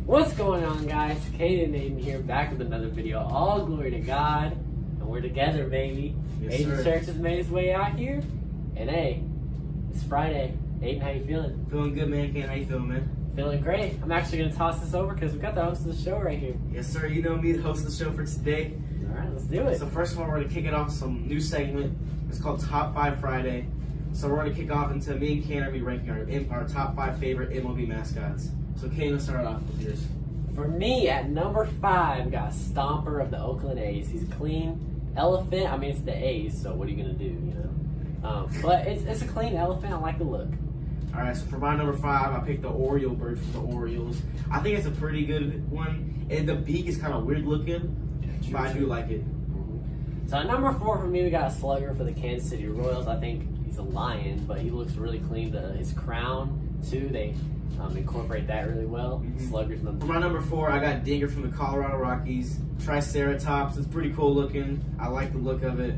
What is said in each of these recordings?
What's going on, guys? Caden and Aiden here, back with another video. All glory to God, and we're together, baby. Yes, Aiden sir. Church has made his way out here, and hey, it's Friday. Aiden, how you feeling? Feeling good, man. Ken, how you feeling, man? Feeling great. I'm actually gonna toss this over because we got the host of the show right here. Yes, sir. You know me, the host of the show for today. All right, let's do it. So first of all, we're gonna kick it off with some new segment. It's called Top 5 Friday. So we're gonna kick off into me and Ken are gonna be ranking our top 5 favorite MLB mascots. So Ken, let's start off with yours. For me, at number 5, we got Stomper of the Oakland A's. He's a clean elephant. I mean, it's the A's, so what are you gonna do, you know? But it's a clean elephant. I like the look. All right, so for my number 5, I picked the Oriole bird from the Orioles. I think it's a pretty good one. And the beak is kind of weird looking, but I do like it. So at number 4 for me, we got a Slugger for the Kansas City Royals. I think he's a lion, but he looks really clean. His crown, too, they incorporate that really well. Slugger's number For my number 4, I got Dinger from the Colorado Rockies. Triceratops. It's pretty cool looking. I like the look of it.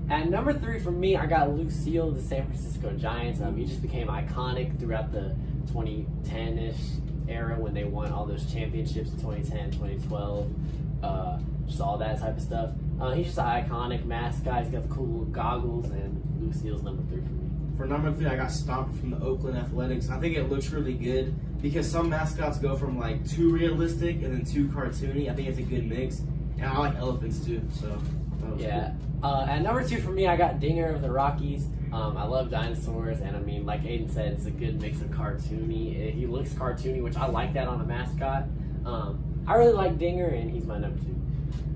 At number 3 for me, I got Lucille of the San Francisco Giants. He just became iconic throughout the 2010-ish era when they won all those championships in 2010, 2012, just all that type of stuff. He's just an iconic mascot. He's got the cool little goggles, and Lucille's number 3 for me. For number 3, I got Stomper from the Oakland Athletics. I think it looks really good because some mascots go from like too realistic and then too cartoony. I think it's a good mix, and I like elephants too. So yeah. At number 2 for me, I got Dinger of the Rockies. I love dinosaurs, and I mean, like Aiden said, it's a good mix of cartoony. He looks cartoony, which I like that on a mascot. I really like Dinger, and he's my number 2.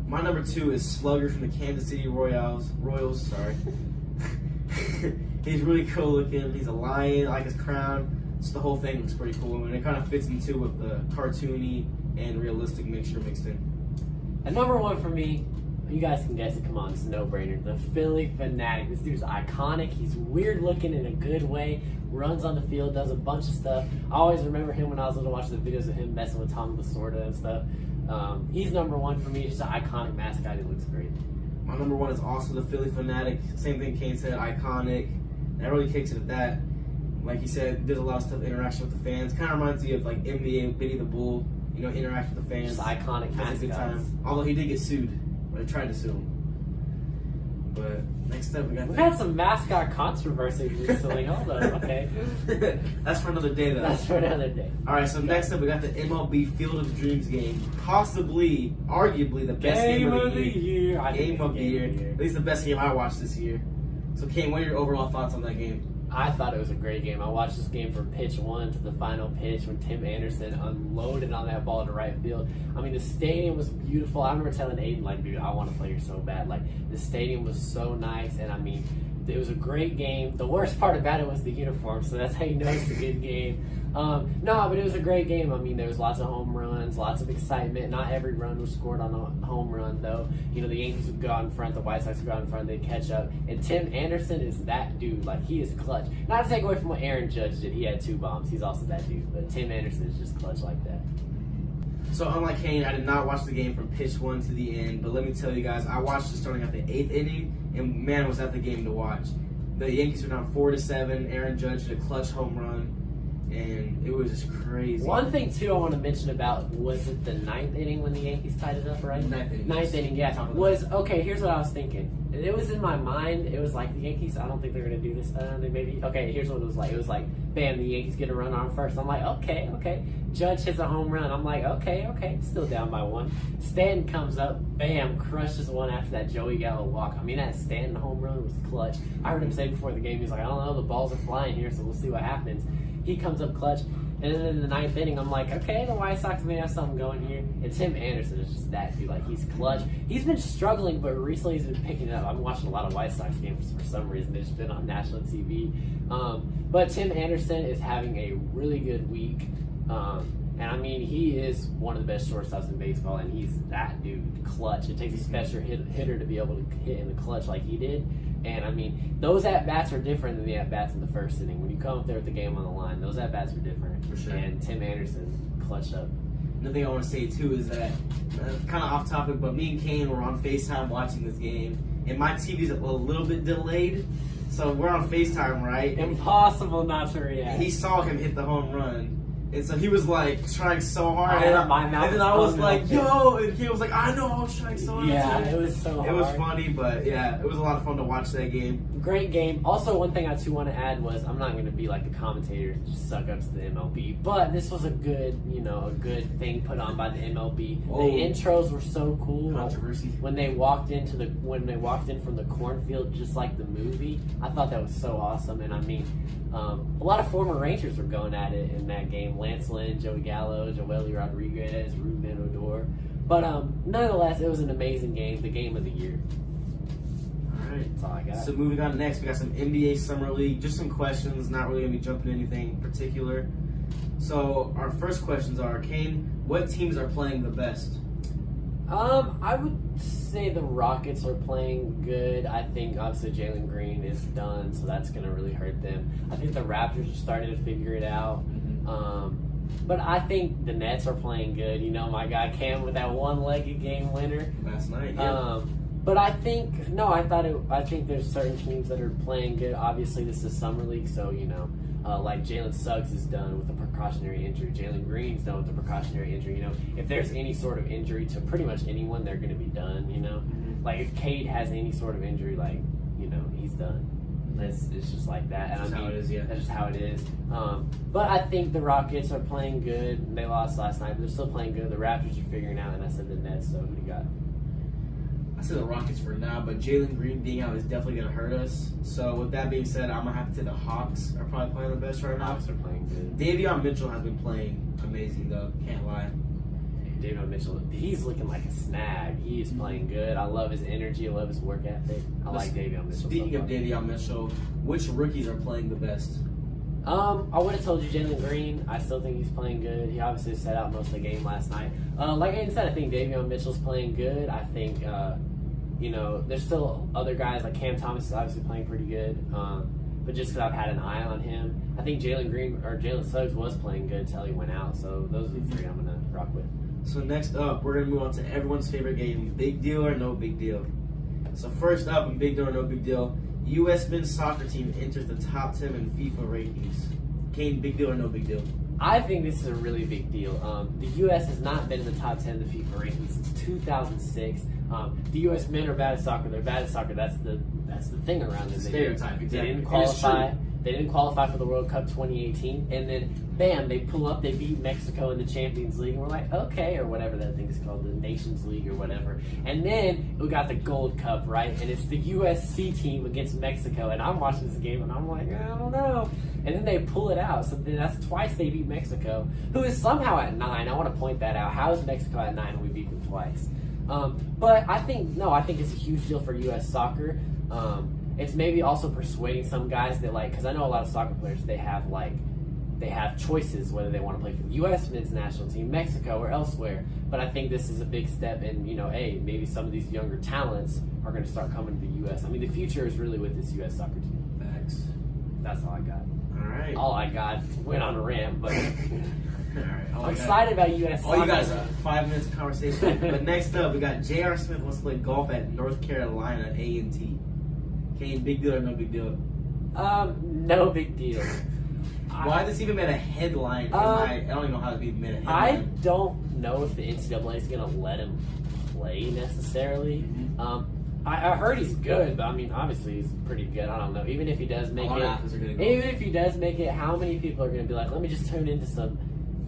My number 2 is Slugger from the Kansas City Royals. Sorry. He's really cool looking. He's a lion. I like his crown. Just the whole thing looks pretty cool, and it kind of fits into with the cartoony and realistic mixture mixed in. And number 1 for me, you guys can guess it. Come on, it's a no-brainer. The Philly Fanatic. This dude's iconic. He's weird looking in a good way. Runs on the field, does a bunch of stuff. I always remember him when I was little, watching the videos of him messing with Tommy Lasorda and stuff. He's number 1 for me. He's just an iconic mascot. He looks great. My number 1 is also the Philly Fanatic. Same thing Kane said, iconic. That really kicks it at that. Like he said, does a lot of stuff, interaction with the fans. Kind of reminds you of like NBA, Benny the Bull. You know, interact with the fans. Just iconic Has a good mascots. time. Although he did get sued. Or they tried to sue him. But next up, we got We've had some mascot controversy recently. Hold on, okay. That's for another day, though. That's for another day. All right, so next up, we got the MLB Field of Dreams game. Possibly, arguably, the best game of the year. I think Game it's of the year. At least the best game I watched this year. So, Kane, what are your overall thoughts on that game? I thought it was a great game. I watched this game from pitch 1 to the final pitch when Tim Anderson unloaded on that ball to right field. I mean, the stadium was beautiful. I remember telling Aiden, like, dude, I want to play here so bad. Like, the stadium was so nice, and I mean, it was a great game. The worst part about it was the uniform, so that's how you know it's a good game. No, but it was a great game. I mean, there was lots of home runs, lots of excitement. Not every run was scored on a home run, though. You know, the Yankees would go out in front, the White Sox would go out in front, they'd catch up. And Tim Anderson is that dude. Like, he is clutch. Not to take away from what Aaron Judge did. He had 2 bombs. He's also that dude. But Tim Anderson is just clutch like that. So, unlike Kane, I did not watch the game from pitch 1 to the end. But let me tell you guys, I watched it starting at the 8th inning, and man, was that the game to watch. The Yankees were down 4-7. Aaron Judge did a clutch home run. And it was just crazy. One thing, too, I want to mention about, was it the 9th inning when the Yankees tied it up, right? 9th inning. 9th inning, yeah. Okay, here's what I was thinking. It was in my mind, it was like, the Yankees, I don't think they're going to do this. They maybe, okay, here's what it was like. It was like, bam, the Yankees get a run on first. I'm like, okay. Judge hits a home run. I'm like, okay, still down by 1. Stanton comes up, bam, crushes one after that Joey Gallo walk. I mean, that Stanton home run was clutch. I heard him say before the game, he's like, I don't know, the balls are flying here, so we'll see what happens. He comes up clutch, and then in the 9th inning, I'm like, okay, the White Sox may have something going here. And Tim Anderson is just that dude. Like, he's clutch. He's been struggling, but recently he's been picking it up. I'm watching a lot of White Sox games for some reason. They've just been on national TV. But Tim Anderson is having a really good week. And I mean, he is one of the best shortstops in baseball, and he's that dude, clutch. It takes a special hitter to be able to hit in the clutch like he did. And I mean, those at-bats are different than the at-bats in the first inning. When you come up there with the game on the line, those at-bats are different. For sure. And Tim Anderson clutched up. Another thing I want to say, too, is that, kind of off topic, but me and Kane were on FaceTime watching this game, and my TV's a little bit delayed, So we're on FaceTime, right? Impossible not to react. He saw him hit the home run. And so he was like trying so hard, My mouth and then was I was foaming like, up. "Yo!" And he was like, "I know, I was trying so hard." Yeah, too." it was so hard. It was funny, but yeah, it was a lot of fun to watch that game. Great game. Also, one thing I too want to add was I'm not going to be like the commentators and just suck up to the MLB, but this was a good, a good thing put on by the MLB. Oh. The intros were so cool. Controversy. When they walked in from the cornfield, just like the movie, I thought that was so awesome. And I mean, a lot of former Rangers were going at it in that game. Lance Lynn, Joey Gallo, Joely Rodriguez, Ruben Odor. But nonetheless, it was an amazing game. The game of the year. All right. That's all I got. So moving on next, we got some NBA Summer League. Just some questions, not really going to be jumping anything in particular. So our first questions are, Kane, what teams are playing the best? I would say the Rockets are playing good. I think obviously Jalen Green is done, so that's going to really hurt them. I think the Raptors are starting to figure it out. But I think the Nets are playing good. My guy Cam with that one-legged game winner. Last night, yeah. But I think I think there's certain teams that are playing good. Obviously, this is Summer League, so like Jalen Suggs is done with a precautionary injury. Jalen Green's done with a precautionary injury. If there's any sort of injury to pretty much anyone, they're going to be done. Like if Cade has any sort of injury, like he's done. It's just like that. And That's how it is, yeah. That's just how it is. But I think the Rockets are playing good. They lost last night, but they're still playing good. The Raptors are figuring out, and I said the Nets. So who do you got? I said the Rockets for now, but Jalen Green being out is definitely going to hurt us. So with that being said, I'm going to have to say the Hawks are probably playing the best right now. Hawks are playing good. Davion Mitchell has been playing amazing, though. Can't lie. Davion Mitchell, he's looking like a snag. He is playing good. I love his energy. I love his work ethic. I like Davion Mitchell. Speaking of Davion Mitchell, which rookies are playing the best? I would have told you Jalen Green. I still think he's playing good. He obviously set out most of the game last night. Like I said, I think Davion Mitchell's playing good. I think, there's still other guys like Cam Thomas is obviously playing pretty good. But just because I've had an eye on him, I think Jalen Suggs was playing good until he went out. So those are the three I'm going to rock with. So next up, we're going to move on to everyone's favorite game, big deal or no big deal. So first up, in big deal or no big deal, U.S. men's soccer team enters the top 10 in FIFA rankings. Kane, big deal or no big deal? I think this is a really big deal. The U.S. has not been in the top 10 of the FIFA rankings since 2006. The U.S. men are bad at soccer. They're bad at soccer. That's the thing around them. Stereotype, exactly. They didn't qualify. They didn't qualify for the World Cup 2018, and then bam, they pull up. They beat Mexico in the Champions League, and we're like, okay, or whatever that thing is called, the Nations League or whatever. And then we got the Gold Cup, right? And it's the USC team against Mexico, and I'm watching this game, and I'm like, I don't know. And then they pull it out. So then that's twice they beat Mexico, who is somehow at 9. I want to point that out. How is Mexico at 9 and we beat them twice? But I think it's a huge deal for U.S. soccer. It's maybe also persuading some guys that because I know a lot of soccer players, they have choices whether they want to play for the U.S. men's national team, Mexico, or elsewhere. But I think this is a big step in, maybe some of these younger talents are going to start coming to the U.S. I mean, the future is really with this U.S. soccer team. Facts. That's all I got. All right. All I got went on a rant, but All right. I'm excited about U.S. soccer. All you guys are 5 minutes of conversation. But next up, we got J.R. Smith wants to play golf at North Carolina A&T. Kane, big deal or no big deal? No big deal. Why this even made a headline? I don't even know how it even made a headline. I don't know if the NCAA is going to let him play necessarily. Mm-hmm. I heard he's good, but I mean, obviously he's pretty good. I don't know. Even if he does make it, how many people are going to be like, let me just tune into some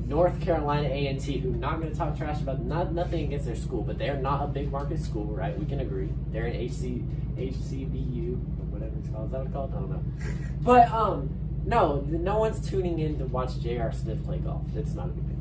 North Carolina A&T, who not going to talk trash about nothing against their school, but they're not a big market school, right? We can agree. They're an HCBU, or whatever it's called. Is that what it's called? I don't know. But no one's tuning in to watch J.R. Smith play golf. It's not a big deal.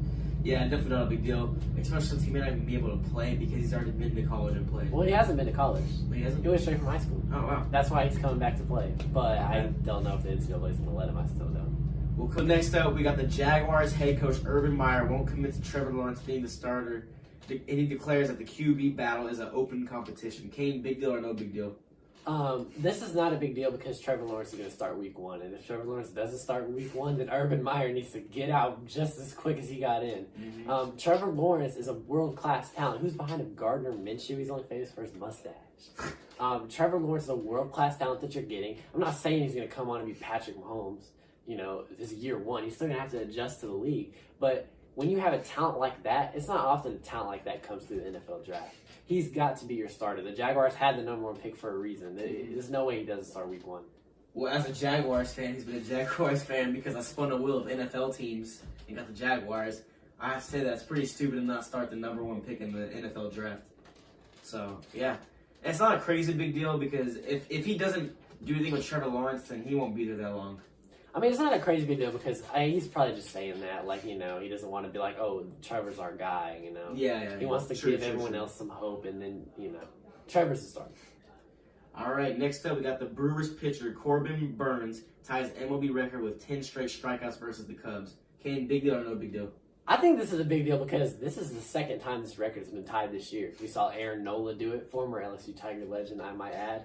Yeah, definitely not a big deal. Especially since he may not even be able to play because he's already been to college and played. Well, he hasn't been to college. He hasn't? He went straight from high school. Oh, wow. That's why he's coming back to play. But I don't know if the NCAA is going to let him. I still don't. Well, next up, we got the Jaguars head coach Urban Meyer won't commit to Trevor Lawrence being the starter, and he declares that the QB battle is an open competition. Kane, big deal or no big deal? This is not a big deal because Trevor Lawrence is going to start week 1. And if Trevor Lawrence doesn't start week 1, then Urban Meyer needs to get out just as quick as he got in. Mm-hmm. Trevor Lawrence is a world-class talent. Who's behind him? Gardner Minshew. He's only famous for his mustache. Trevor Lawrence is a world-class talent that you're getting. I'm not saying he's going to come on and be Patrick Mahomes, this is year one. He's still gonna have to adjust to the league. But when you have a talent like that, it's not often a talent like that comes through the NFL draft. He's got to be your starter. The Jaguars had the number one pick for a reason. There's no way he doesn't start week one. Well, as a Jaguars fan, he's been a Jaguars fan because I spun the wheel of NFL teams and got the Jaguars. I have to say that's pretty stupid to not start the number one pick in the NFL draft. So, yeah. It's not a crazy big deal because if he doesn't do anything with Trevor Lawrence, then he won't be there that long. I mean, it's not a crazy big deal because he's probably just saying that, like, he doesn't want to be like, oh, Trevor's our guy, Yeah. He wants to give everyone else some hope, and then, Trevor's the starter. All right, next up, we got the Brewers pitcher, Corbin Burns, ties MLB record with 10 straight strikeouts versus the Cubs. Kane, big deal or no big deal? I think this is a big deal because this is the second time this record has been tied this year. We saw Aaron Nola do it, former LSU Tiger legend, I might add.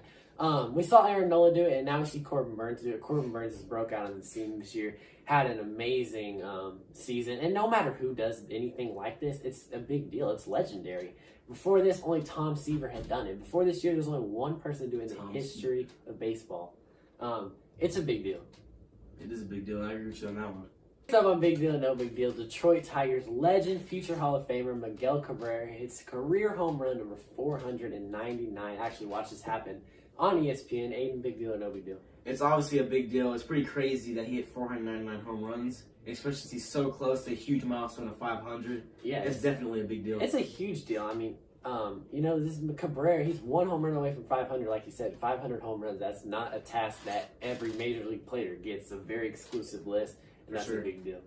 We saw Aaron Nola do it, and now we see Corbin Burns do it. Corbin Burns has broke out on the scene this year, had an amazing season, and no matter who does anything like this, it's a big deal. It's legendary. Before this, only Tom Seaver had done it. Before this year, there was only one person doing the history of baseball. It's a big deal. It is a big deal, and I agree with you on that one. Next up on Big Deal, No Big Deal, Detroit Tigers legend, future Hall of Famer Miguel Cabrera hits career home run number 499. Actually, watch this happen on ESPN. Aiden, big deal or no big deal? It's obviously a big deal. It's pretty crazy that he hit 499 home runs, especially since he's so close to a huge milestone of 500. Yeah, it's definitely a big deal. It's a huge deal. I mean, this is Cabrera. He's one home run away from 500. Like you said, 500 home runs. That's not a task that every major league player gets. It's a very exclusive list, and that's a big deal.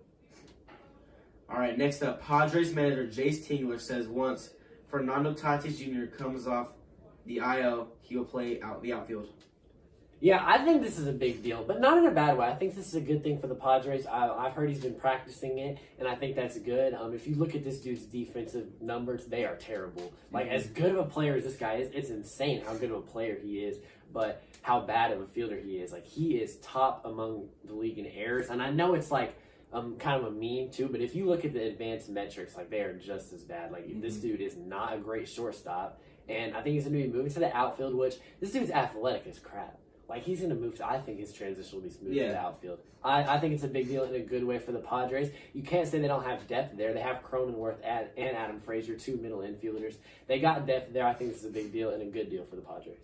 All right, next up, Padres manager Jace Tingler says once Fernando Tatis Jr. comes off the IL, he will play out the outfield. Yeah, I think this is a big deal, but not in a bad way. I think this is a good thing for the Padres. I've heard he's been practicing it, and I think that's good. If you look at this dude's defensive numbers, they are terrible. Like, as good of a player as this guy is, it's insane how good of a player he is, but how bad of a fielder he is. Like, he is top among the league in errors, and I know it's like kind of a meme too, but if you look at the advanced metrics, like, they are just as bad. Like, this dude is not a great shortstop, and I think he's going to be moving to the outfield, which this dude's athletic as crap. Like, he's going to move I think his transition will be smooth to the outfield. I think it's a big deal in a good way for the Padres. You can't say they don't have depth there. They have Cronenworth and Adam Frazier, two middle infielders. They got depth there. I think this is a big deal and a good deal for the Padres.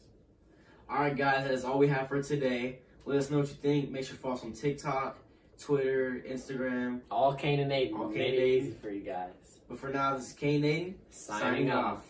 All right, guys, that's all we have for today. Let us know what you think. Make sure to follow us on TikTok, Twitter, Instagram. All Kane and Aiden. All Kane made and it Aiden. easy for you guys. But for now, this is Kane and Aiden Signing off.